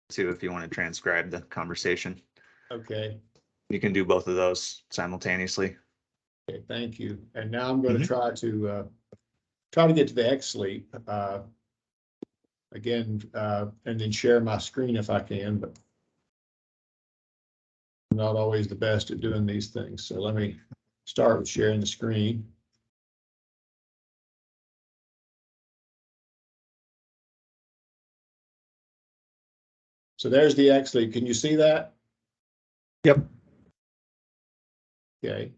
too, if you want to transcribe the conversation. Okay. You can do both of those simultaneously. Okay, thank you. And now I'm going to try to get to the XLEAP again, and then share my screen if I can, but I'm not always the best at doing these things. So let me start with sharing the screen. So there's the XLEAP. Can you see that? Yep. Okay.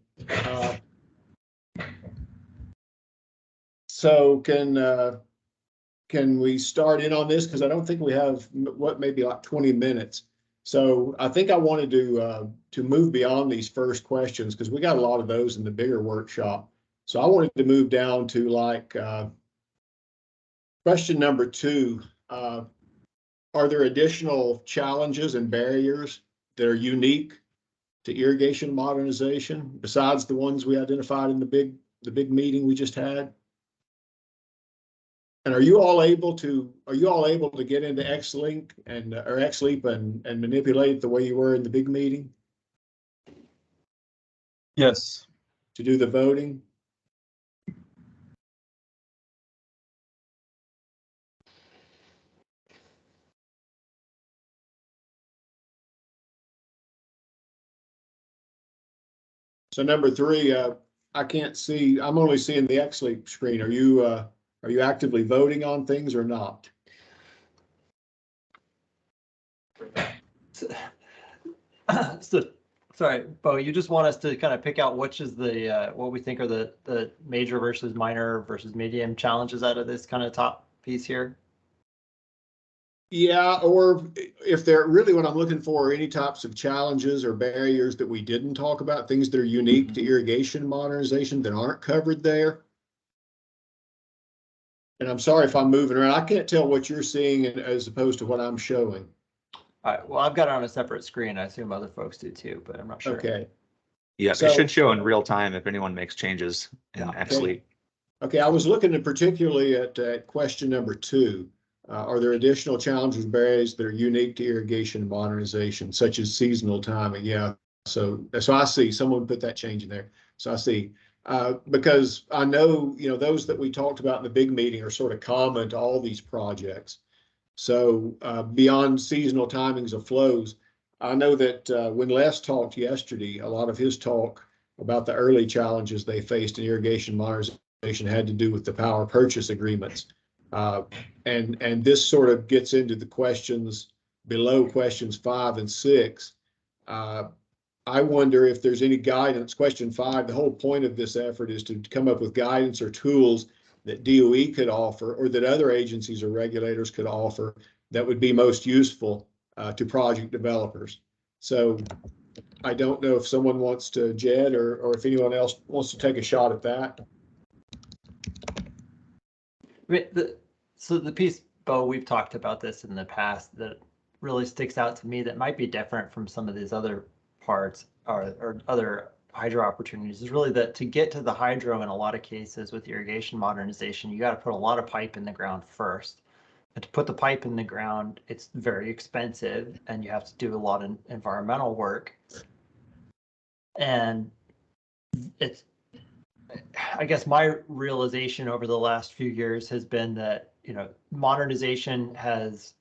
So can we start in on this? Because I don't think we have maybe like 20 minutes. So I think I wanted to move beyond these first questions because we got a lot of those in the bigger workshop. So I wanted to move down to like question number 2. Are there additional challenges and barriers that are unique to irrigation modernization besides the ones we identified in the big meeting we just had? And are you all able to get into XLink and or XLEAP and manipulate it the way you were in the big meeting? Yes. To do the voting? So number 3, I can't see. I'm only seeing the XLEAP screen. Are you actively voting on things or not? So, sorry, Bo, you just want us to kind of pick out which is the what we think are the major versus minor versus medium challenges out of this kind of top piece here? Yeah, or if they're really what I'm looking for are any types of challenges or barriers that we didn't talk about, things that are unique to irrigation modernization that aren't covered there. And I'm sorry if I'm moving around. I can't tell what you're seeing as opposed to what I'm showing. All right, well, I've got it on a separate screen. I assume other folks do too, but I'm not sure. Okay. Yeah, So, it should show in real time if anyone makes changes in Yeah. XLEAP. Okay, I was looking at particularly at question number 2. Are there additional challenges, barriers that are unique to irrigation modernization, such as seasonal timing? Yeah, so I see someone put that change in there. So I see, because I know, those that we talked about in the big meeting are sort of common to all these projects. So beyond seasonal timings of flows, I know that when Les talked yesterday, a lot of his talk about the early challenges they faced in irrigation modernization had to do with the power purchase agreements. And this sort of gets into the questions below questions 5 and 6. I wonder if there's any guidance. Question 5, the whole point of this effort is to come up with guidance or tools that DOE could offer or that other agencies or regulators could offer that would be most useful to project developers. So I don't know if someone wants to, Jed, or if anyone else wants to take a shot at that. So the piece, Bo, we've talked about this in the past that really sticks out to me that might be different from some of these other parts or other hydro opportunities is really that to get to the hydro in a lot of cases with irrigation modernization, you got to put a lot of pipe in the ground first. And to put the pipe in the ground, it's very expensive and you have to do a lot of environmental work. And it's, I guess my realization over the last few years has been that, modernization has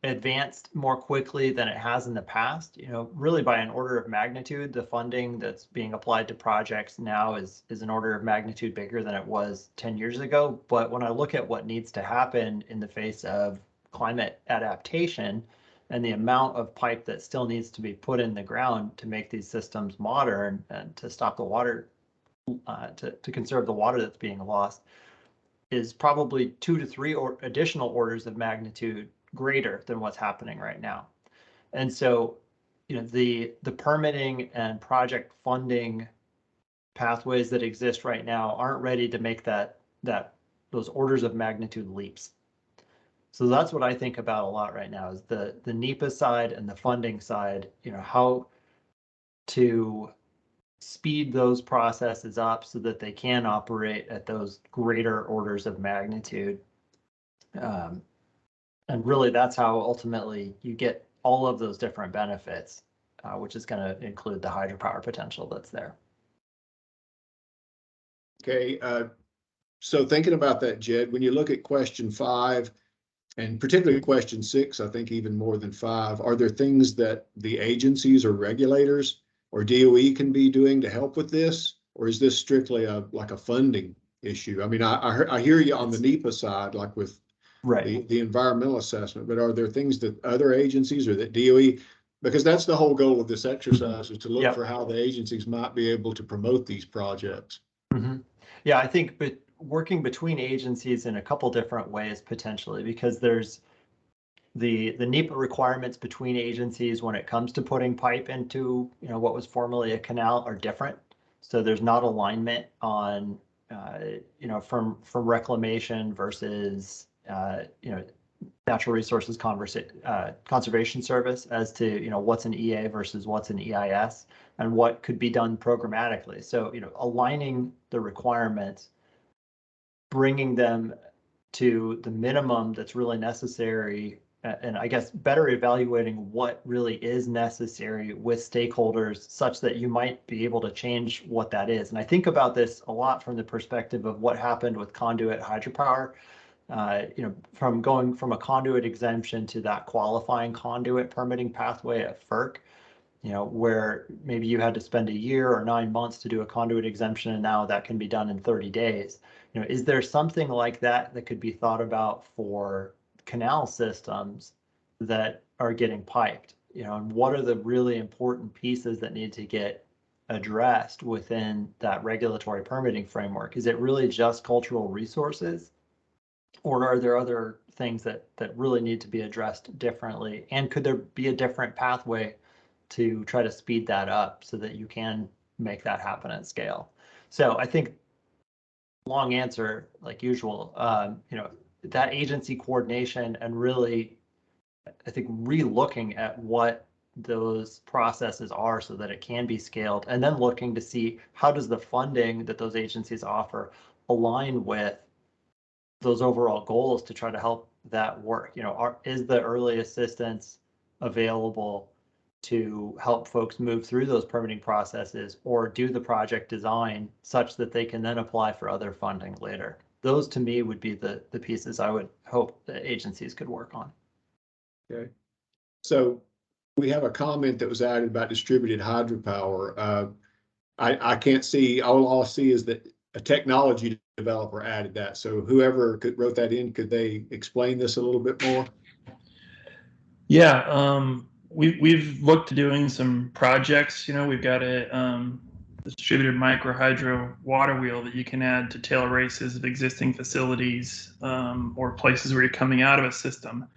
advanced more quickly than it has in the past, really by an order of magnitude. The funding that's being applied to projects now is an order of magnitude bigger than it was 10 years ago. But when I look at what needs to happen in the face of climate adaptation and the amount of pipe that still needs to be put in the ground to make these systems modern and to stop the water, to conserve the water that's being lost, is probably 2 to 3 additional orders of magnitude greater than what's happening right now. And so, the permitting and project funding pathways that exist right now aren't ready to make those orders of magnitude leaps. So that's what I think about a lot right now is the NEPA side and the funding side, how to speed those processes up so that they can operate at those greater orders of magnitude. And really, that's how ultimately you get all of those different benefits, which is going to include the hydropower potential that's there. Okay, so thinking about that, Jed, when you look at question 5, and particularly question 6, I think even more than 5, are there things that the agencies or regulators or DOE can be doing to help with this? Or is this strictly like a funding issue? I mean, I hear you on the NEPA side, like with the environmental assessment, but are there things that other agencies or that DOE, because that's the whole goal of this exercise, is to look for how the agencies might be able to promote these projects. Mm-hmm. Yeah, I think working between agencies in a couple different ways potentially, because there's the NEPA requirements between agencies when it comes to putting pipe into, you know, what was formerly a canal are different. So there's not alignment on, you know, from reclamation versus, you know, natural resources conservation service as to, you know, what's an EA versus what's an EIS and what could be done programmatically. So, you know, aligning the requirements, bringing them to the minimum that's really necessary, and I guess better evaluating what really is necessary with stakeholders such that you might be able to change what that is. And I think about this a lot from the perspective of what happened with conduit hydropower. You know, from going from a conduit exemption to that qualifying conduit permitting pathway at FERC, you know, where maybe you had to spend a year or 9 months to do a conduit exemption, and now that can be done in 30 days. You know, is there something like that that could be thought about for canal systems that are getting piped? You know, and what are the really important pieces that need to get addressed within that regulatory permitting framework? Is it really just cultural resources? Or are there other things that really need to be addressed differently? And could there be a different pathway to try to speed that up so that you can make that happen at scale? So I think, long answer, like usual, you know, that agency coordination and really, I think, re-looking at what those processes are so that it can be scaled, and then looking to see how does the funding that those agencies offer align with those overall goals to try to help that work. You know, is the early assistance available to help folks move through those permitting processes, or do the project design such that they can then apply for other funding later? Those to me would be the pieces I would hope that agencies could work on. Okay. So we have a comment that was added about distributed hydropower. I can't see, all I see is that a technology developer added that. So whoever wrote that in, could they explain this a little bit more? Yeah, we've looked to doing some projects. You know, we've got a distributed micro hydro water wheel that you can add to tail races of existing facilities or places where you're coming out of a system.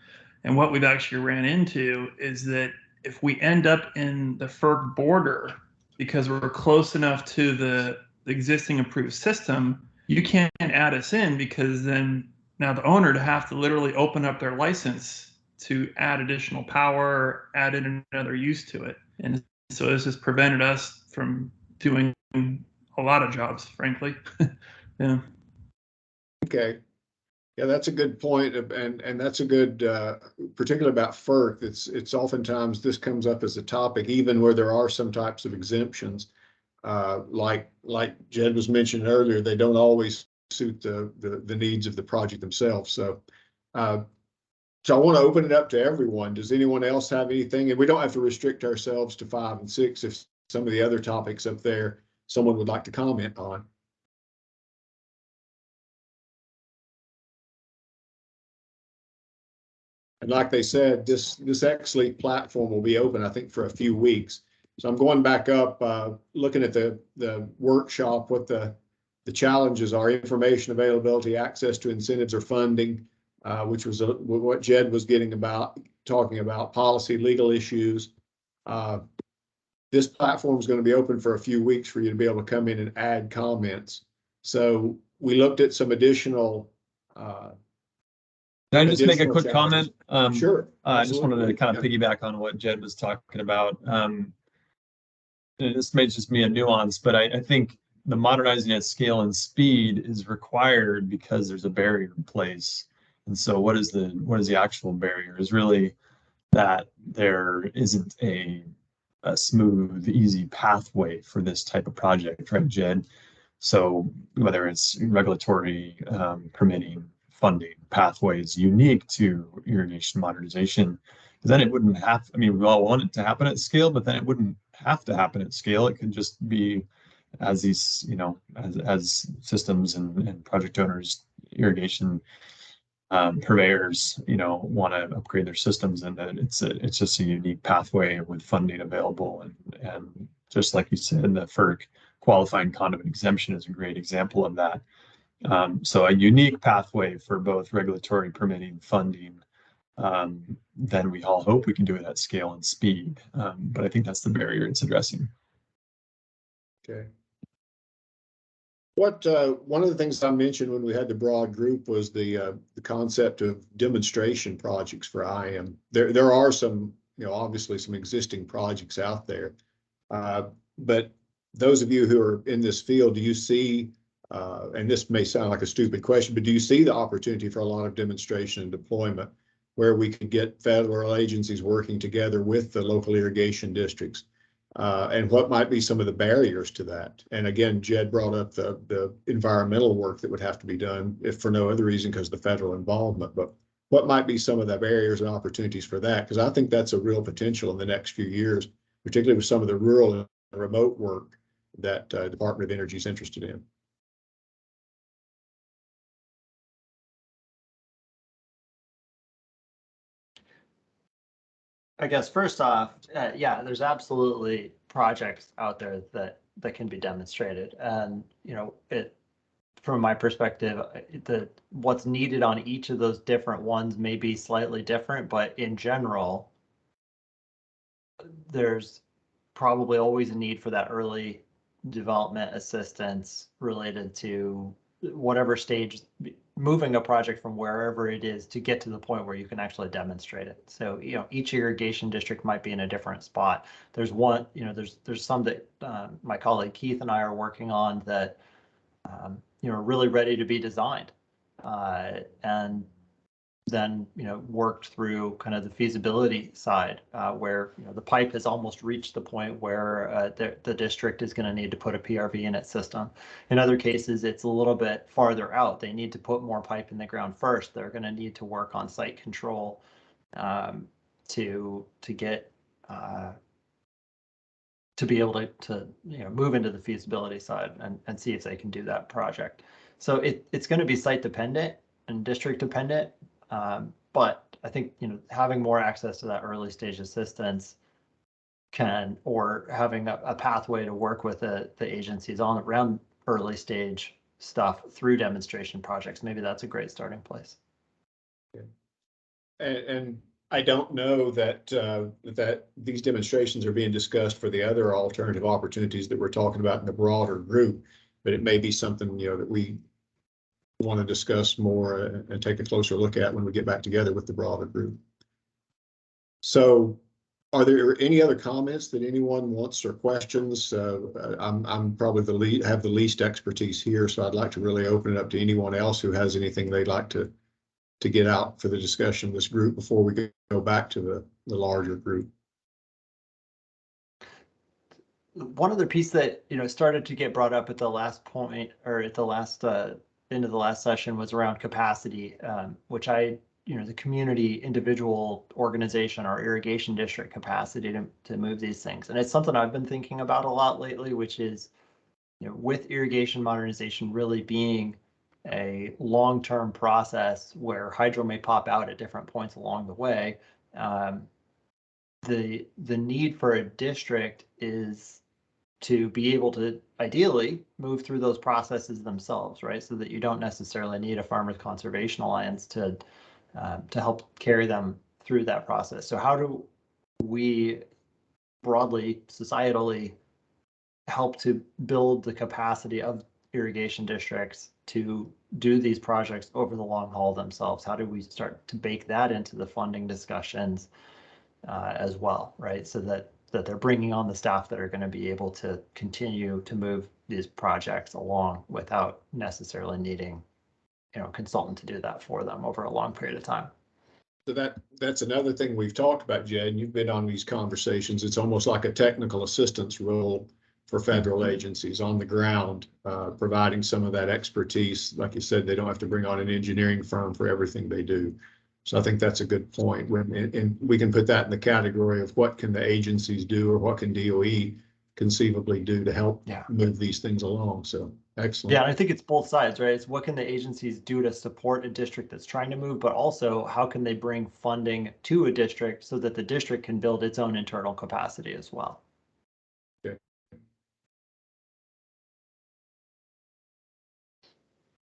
And what we've actually ran into is that if we end up in the FERC border, because we're close enough to the existing approved system, you can't add us in, because then now the owner to have to literally open up their license to add additional power, add in another use to it. And so this has prevented us from doing a lot of jobs, frankly. Yeah. Okay. Yeah, that's a good point, and that's a good, particularly about FERC. It's oftentimes this comes up as a topic, even where there are some types of exemptions, like Jed was mentioning earlier, they don't always suit the needs of the project themselves. So I want to open it up to everyone. Does anyone else have anything? And we don't have to restrict ourselves to 5 and 6 if some of the other topics up there someone would like to comment on. And like they said, this XLEAP platform will be open, I think, for a few weeks. So I'm going back up, looking at the workshop, what the challenges are: information availability, access to incentives or funding, which was what Jed was talking about, policy, legal issues. This platform is going to be open for a few weeks for you to be able to come in and add comments. So we looked at some additional. Can I just make a quick comment? Sure. I just wanted to kind of piggyback on what Jed was talking about. This may just be a nuance, but I think the modernizing at scale and speed is required because there's a barrier in place. And so what is the actual barrier is really that there isn't a smooth, easy pathway for this type of project, right, Jed? So whether it's regulatory, permitting, funding, pathways unique to irrigation modernization, then it wouldn't have, I mean, we all want it to happen at scale, but then it wouldn't have to happen at scale. It could just be as these, as systems and project owners, irrigation purveyors, want to upgrade their systems, and then it's just a unique pathway with funding available, and just like you said, the FERC qualifying conduit exemption is a great example of that. So a unique pathway for both regulatory permitting, funding. Then we all hope we can do it at scale and speed, but I think that's the barrier it's addressing. Okay. One of the things I mentioned when we had the broad group was the concept of demonstration projects for IM. There are some, obviously some existing projects out there, but those of you who are in this field, do you see, and this may sound like a stupid question, but do you see the opportunity for a lot of demonstration and deployment where we could get federal agencies working together with the local irrigation districts? And what might be some of the barriers to that? And again, Jed brought up the environmental work that would have to be done, if for no other reason because of the federal involvement. But what might be some of the barriers and opportunities for that? Because I think that's a real potential in the next few years, particularly with some of the rural and remote work that Department of Energy is interested in. I guess first off, yeah, there's absolutely projects out there that can be demonstrated, and it from my perspective, what's needed on each of those different ones may be slightly different, but in general, there's probably always a need for that early development assistance related to whatever stage, moving a project from wherever it is to get to the point where you can actually demonstrate it. So, each irrigation district might be in a different spot. There's one, there's some that my colleague Keith and I are working on that, really ready to be designed, and then worked through kind of the feasibility side, where the pipe has almost reached the point where the district is going to need to put a PRV in its system. In other cases, it's a little bit farther out. They need to put more pipe in the ground first. They're going to need to work on site control to get to be able to move into the feasibility side and see if they can do that project. So it's going to be site dependent and district dependent. But I think, having more access to that early stage assistance or having a pathway to work with the agencies around early stage stuff through demonstration projects, maybe that's a great starting place. Okay. And I don't know that that these demonstrations are being discussed for the other alternative opportunities that we're talking about in the broader group, but it may be something, that we want to discuss more and take a closer look at when we get back together with the broader group. So are there any other comments that anyone wants or questions? I'm probably have the least expertise here, so I'd like to really open it up to anyone else who has anything they'd like to get out for the discussion of this group before we go back to the larger group. One other piece that started to get brought up at the last point, or at the last end of the last session, was around capacity, which the community, individual, organization, or irrigation district capacity to move these things. And it's something I've been thinking about a lot lately, which is, with irrigation modernization really being a long-term process where hydro may pop out at different points along the way, the need for a district is to be able to ideally move through those processes themselves, right? So that you don't necessarily need a Farmers Conservation Alliance to help carry them through that process. So how do we broadly, societally, help to build the capacity of irrigation districts to do these projects over the long haul themselves? How do we start to bake that into the funding discussions as well, right? So that they're bringing on the staff that are going to be able to continue to move these projects along without necessarily needing consultant to do that for them over a long period of time. So that's another thing we've talked about, Jed, and you've been on these conversations. It's almost like a technical assistance role for federal agencies on the ground, providing some of that expertise. Like you said, they don't have to bring on an engineering firm for everything they do. So I think that's a good point. And we can put that in the category of what can the agencies do, or what can DOE conceivably do to help move these things along. So excellent. Yeah, and I think it's both sides, right? It's what can the agencies do to support a district that's trying to move, but also how can they bring funding to a district so that the district can build its own internal capacity as well.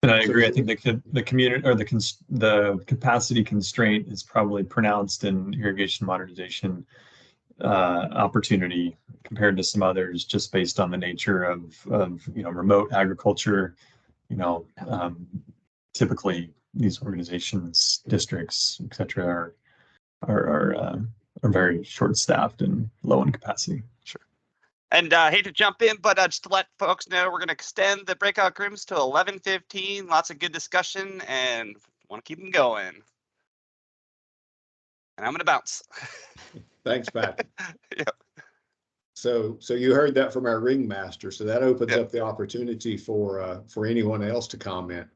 And I agree. I think the community, or the capacity constraint is probably pronounced in irrigation modernization opportunity compared to some others, just based on the nature of remote agriculture. Typically these organizations, districts, etc., are very short-staffed and low in capacity. Sure. And I hate to jump in, but just to let folks know, we're going to extend the breakout rooms to 11:15. Lots of good discussion, and want to keep them going. And I'm going to bounce. Thanks, Pat. Yep. So you heard that from our ringmaster. So that opens up the opportunity for anyone else to comment.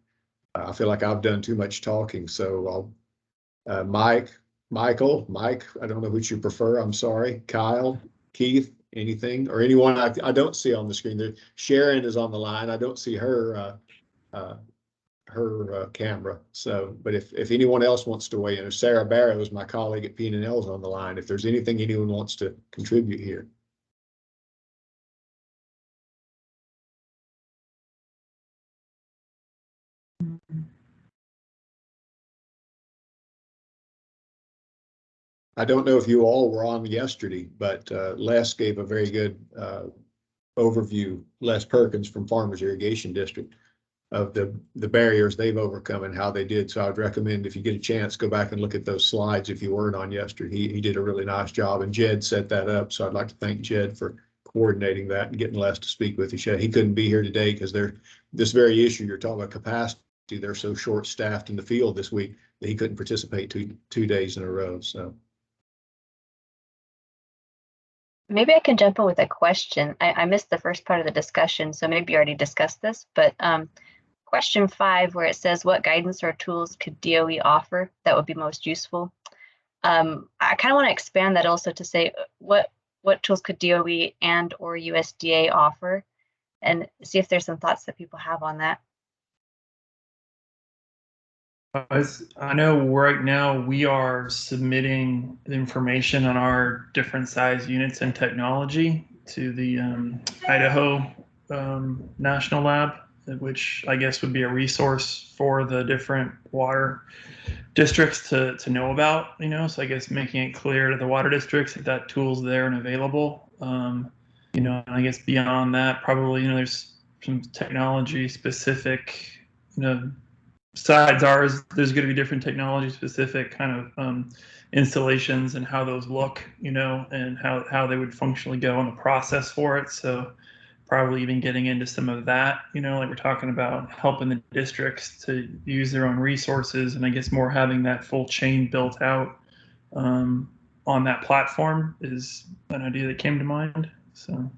I feel like I've done too much talking, so I'll Mike, I don't know which you prefer. I'm sorry. Kyle, Keith, anything, or anyone I don't see on the screen there. Sharon is on the line. I don't see her camera. So, but if anyone else wants to weigh in, or Sarah Barrows, my colleague at PNNL, is on the line. If there's anything anyone wants to contribute here. I don't know if you all were on yesterday, but Les gave a very good overview, Les Perkins from Farmers Irrigation District, of the barriers they've overcome and how they did. So I'd recommend, if you get a chance, go back and look at those slides if you weren't on yesterday. He did a really nice job, and Jed set that up. So I'd like to thank Jed for coordinating that and getting Les to speak with you. He couldn't be here today because this very issue you're talking about, capacity, they're so short-staffed in the field this week that he couldn't participate two days in a row. So. Maybe I can jump in with a question. I missed the first part of the discussion, so maybe you already discussed this, but question 5, where it says, what guidance or tools could DOE offer that would be most useful? I kind of want to expand that also to say, what tools could DOE and or USDA offer, and see if there's some thoughts that people have on that. I know right now we are submitting information on our different size units and technology to the Idaho National Lab, which I guess would be a resource for the different water districts to know about, so I guess making it clear to the water districts that tool's there and available. I guess beyond that, probably, there's some technology specific, besides ours, there's going to be different technology specific kind of installations and how those look, and how they would functionally go on the process for it. So probably even getting into some of that, like we're talking about helping the districts to use their own resources, and I guess more having that full chain built out on that platform is an idea that came to mind. So.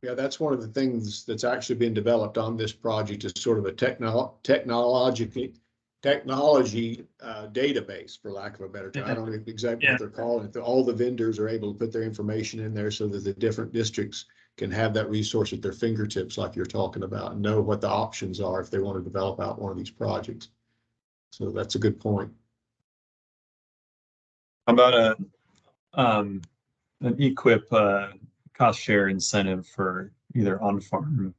Yeah, that's one of the things that's actually been developed on this project, is sort of a technology database, for lack of a better term. I don't know exactly what they're calling it. All the vendors are able to put their information in there so that the different districts can have that resource at their fingertips, like you're talking about, and know what the options are if they want to develop out one of these projects. So that's a good point. How about an EQIP cost share incentive for either on-farm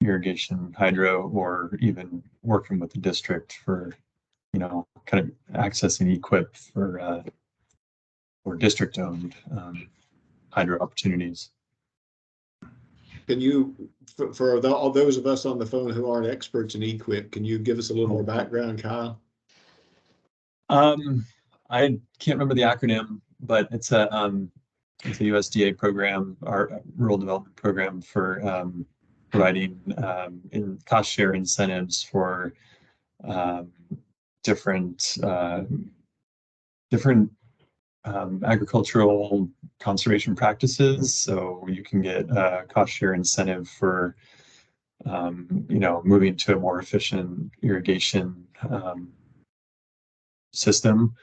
irrigation, hydro, or even working with the district for, kind of accessing EQIP for district-owned hydro opportunities? Can you, for all those of us on the phone who aren't experts in EQIP, can you give us a little more background, Kyle? I can't remember the acronym, but it's a USDA program, our rural development program for providing in cost share incentives for different agricultural conservation practices. So you can get a cost share incentive for moving to a more efficient irrigation system.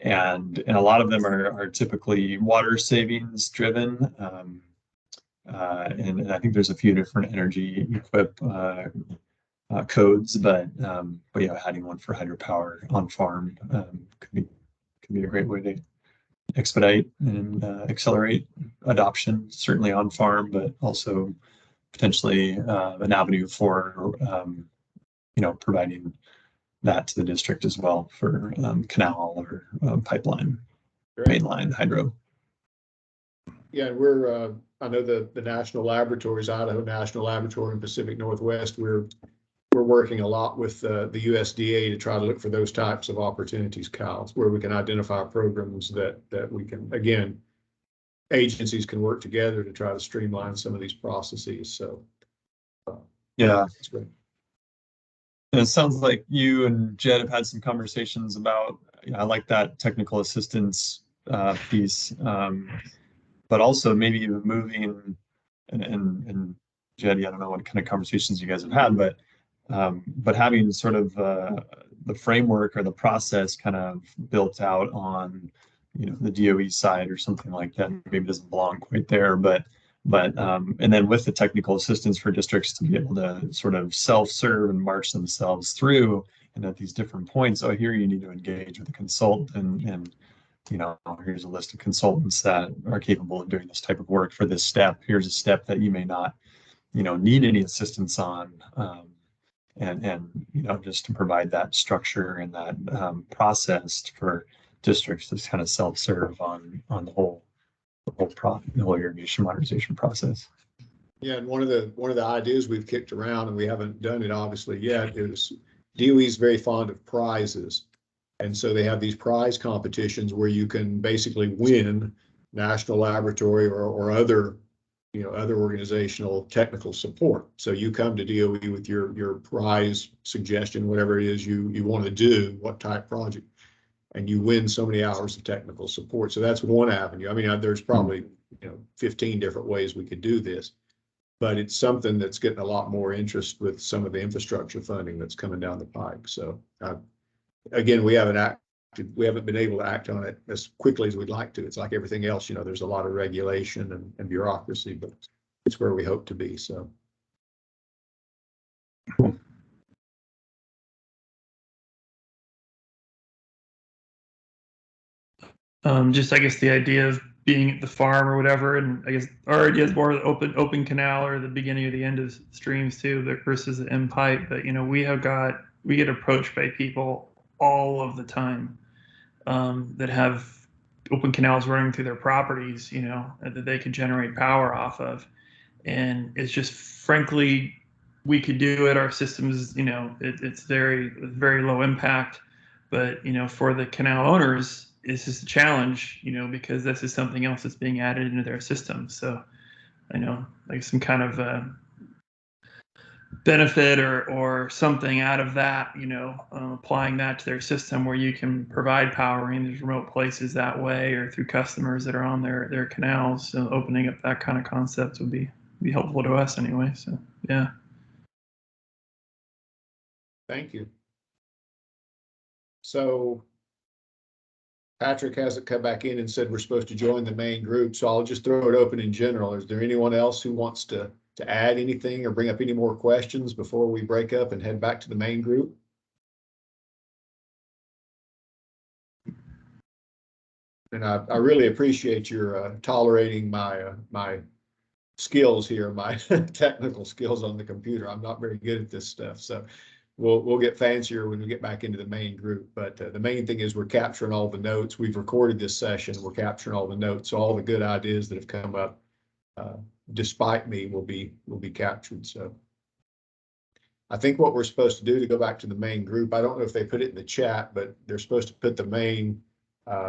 And a lot of them are typically water savings driven. And I think there's a few different energy equip codes, but yeah, adding one for hydropower on farm could be a great way to expedite and accelerate adoption, certainly on farm, but also potentially an avenue for providing that to the district as well for canal or pipeline, mainline hydro. Yeah, we're I know the national laboratories, Idaho National Laboratory and Pacific Northwest, we're working a lot with the USDA to try to look for those types of opportunities, Kyle, where we can identify programs that we can, again, agencies can work together to try to streamline some of these processes. So yeah, that's great. And it sounds like you and Jed have had some conversations about, I like that technical assistance piece, but also maybe even moving and Jed, I don't know what kind of conversations you guys have had, but having sort of the framework or the process kind of built out on, the DOE side or something like that. Maybe it doesn't belong quite there, but and then with the technical assistance for districts to be able to sort of self-serve and march themselves through, and at these different points, oh, here you need to engage with a consultant, and here's a list of consultants that are capable of doing this type of work for this step. Here's a step that you may not, need any assistance on, and just to provide that structure and that process for districts to kind of self-serve on the whole irrigation modernization process. Yeah, and one of the ideas we've kicked around, and we haven't done it obviously yet, is DOE is very fond of prizes. And so they have these prize competitions where you can basically win national laboratory or other, other organizational technical support. So you come to DOE with your prize suggestion, whatever it is you want to do, what type project, and you win so many hours of technical support. So that's one avenue. I mean, there's probably 15 different ways we could do this, but it's something that's getting a lot more interest with some of the infrastructure funding that's coming down the pike. So again, we haven't been able to act on it as quickly as we'd like to. It's like everything else, there's a lot of regulation and bureaucracy, but it's where we hope to be. So. Just I guess the idea of being at the farm or whatever, and I guess our idea is more the open canal or the beginning or the end of streams too, versus the end pipe. But we get approached by people all of the time that have open canals running through their properties, that they could generate power off of, and it's just frankly we could do it. Our systems, it's very low impact, but for the canal owners, this is a challenge, because this is something else that's being added into their system. So I know like some kind of benefit or something out of that, applying that to their system where you can provide power in these remote places that way, or through customers that are on their canals. So opening up that kind of concept would be helpful to us anyway. So yeah. Thank you. So Patrick hasn't come back in and said we're supposed to join the main group, so I'll just throw it open in general. Is there anyone else who wants to add anything or bring up any more questions before we break up and head back to the main group? And I really appreciate your tolerating my skills here, my technical skills on the computer. I'm not very good at this stuff, so we'll get fancier when we get back into the main group. But the main thing is we're capturing all the notes. We've recorded this session. We're capturing all the notes. So all the good ideas that have come up, despite me, will be captured. So I think what we're supposed to do to go back to the main group, I don't know if they put it in the chat, but they're supposed to put the main.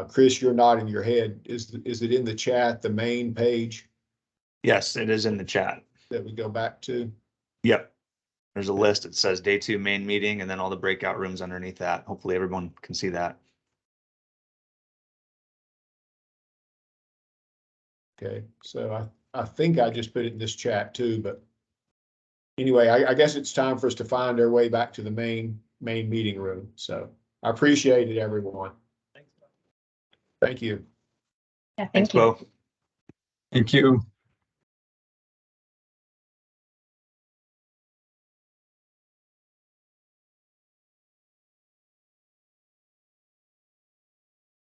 Chris, you're nodding your head. Is it in the chat, the main page? Yes, it is in the chat. that we go back to? Yep. There's a list. It says day 2 main meeting and then all the breakout rooms underneath that. Hopefully everyone can see that. Okay, so I think I just put it in this chat too, but anyway, I guess it's time for us to find our way back to the main meeting room. So I appreciate it, everyone. Thank you. Yeah, Thanks, thank you. Bo. Thank you.